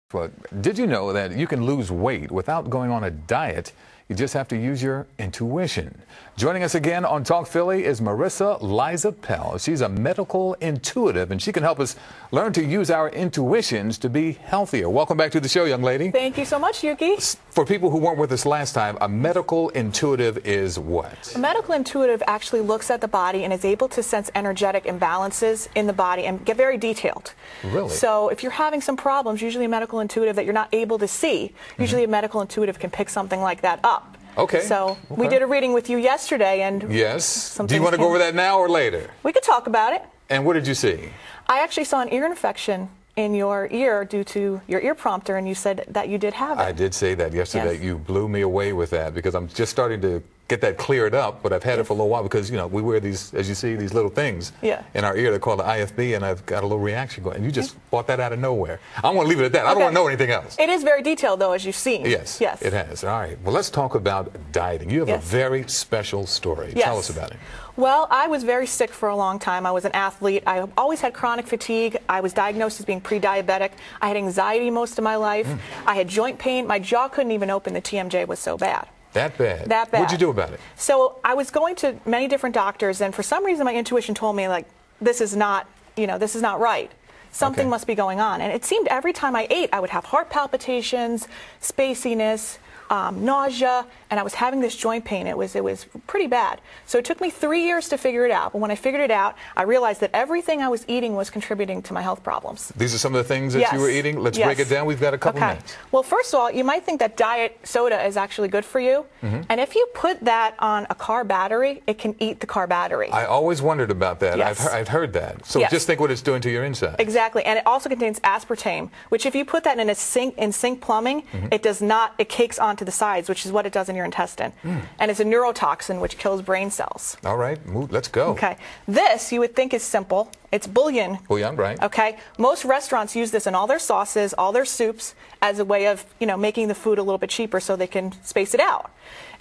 But did you know that you can lose weight without going on a diet? You just have to use your intuition. Joining us again on Talk Philly is Marisa Liza Pell. She's a medical intuitive, and she can help us learn to use our intuitions to be healthier. Welcome back to the show, young lady. Thank you so much, Ukee. For people who weren't with us last time, a medical intuitive is what? A medical intuitive actually looks at the body and is able to sense energetic imbalances in the body and get very detailed. Really? So if you're having some problems, usually a medical intuitive that you're not able to see, usually a medical intuitive can pick something like that up. Okay. So we did a reading with you yesterday, and yes. Do you want to go over that now or later? We could talk about it. And what did you see? I actually saw an ear infection in your ear due to your ear prompter, and you said that you did have it. I did say that yesterday. Yes. You blew me away with that because I'm just starting to get that cleared up, but I've had it for a little while because, you know, we wear these, as you see, these little things in our ear. They're called the IFB, and I've got a little reaction going. And you just brought that out of nowhere. I want to leave it at that. I don't want to know anything else. It is very detailed, though, as you've seen. Yes, yes, it has. All right. Well, let's talk about dieting. You have a very special story. Tell us about it. Well, I was very sick for a long time. I was an athlete. I always had chronic fatigue. I was diagnosed as being pre-diabetic. I had anxiety most of my life. I had joint pain. My jaw couldn't even open. The TMJ was so bad. That bad? That bad. What'd you do about it? So I was going to many different doctors, and for some reason my intuition told me, like, this is not, this is not right. Something must be going on. And it seemed every time I ate, I would have heart palpitations, spaciness, nausea, and I was having this joint pain. It was pretty bad. So it took me 3 years to figure it out. But when I figured it out, I realized that everything I was eating was contributing to my health problems. These are some of the things that you were eating? Let's break it down. We've got a couple minutes. Well, first of all, you might think that diet soda is actually good for you. And if you put that on a car battery, it can eat the car battery. I always wondered about that. I've heard that. So just think what it's doing to your inside. Exactly. And it also contains aspartame, which if you put that in sink plumbing, it does not, it cakes onto the sides, which is what it does in your intestine. And it's a neurotoxin which kills brain cells. All right, let's go. Okay. This you would think is simple. It's bouillon. Bouillon, right. Okay. Most restaurants use this in all their sauces, all their soups, as a way of, making the food a little bit cheaper so they can space it out.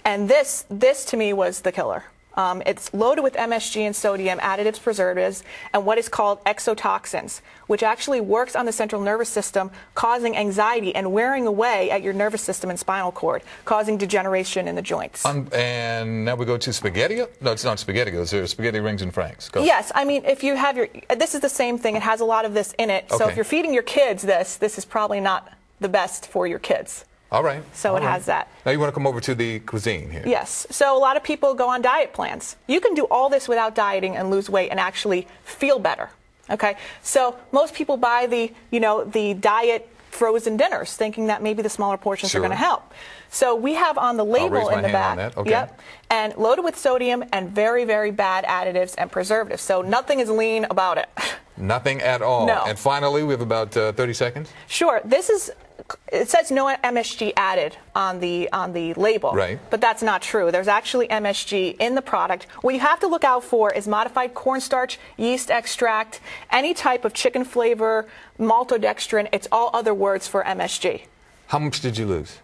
And this to me was the killer. It's loaded with MSG and sodium, additives, preservatives, and what is called exotoxins, which actually works on the central nervous system, causing anxiety and wearing away at your nervous system and spinal cord, causing degeneration in the joints. And now we go to spaghetti? No, it's not spaghetti. They're spaghetti rings and franks. Go. Yes, I mean, if you have this is the same thing. It has a lot of this in it. So if you're feeding your kids this is probably not the best for your kids. All right. So it has that. Now you want to come over to the cuisine here. Yes. So a lot of people go on diet plans. You can do all this without dieting and lose weight and actually feel better. Okay. So most people buy the diet frozen dinners, thinking that maybe the smaller portions are going to help. So we have on the label in the back, and loaded with sodium and very, very bad additives and preservatives. So nothing is lean about it. Nothing at all. No. And finally, we have about 30 seconds. Sure. It says no MSG added on the label, but that's not true. There's actually MSG in the product. What you have to look out for is modified cornstarch, yeast extract, any type of chicken flavor, maltodextrin. It's all other words for MSG. How much did you lose?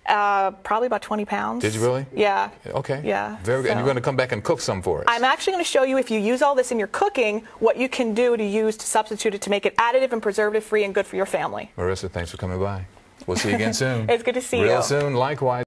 Probably about 20 pounds. Did you really? Yeah. Okay. Yeah. Very good. And you're going to come back and cook some for us. I'm actually going to show you, if you use all this in your cooking, what you can do to use to substitute it to make it additive and preservative free and good for your family. Marisa, thanks for coming by. We'll see you again soon. It's good to see you. Real soon, likewise.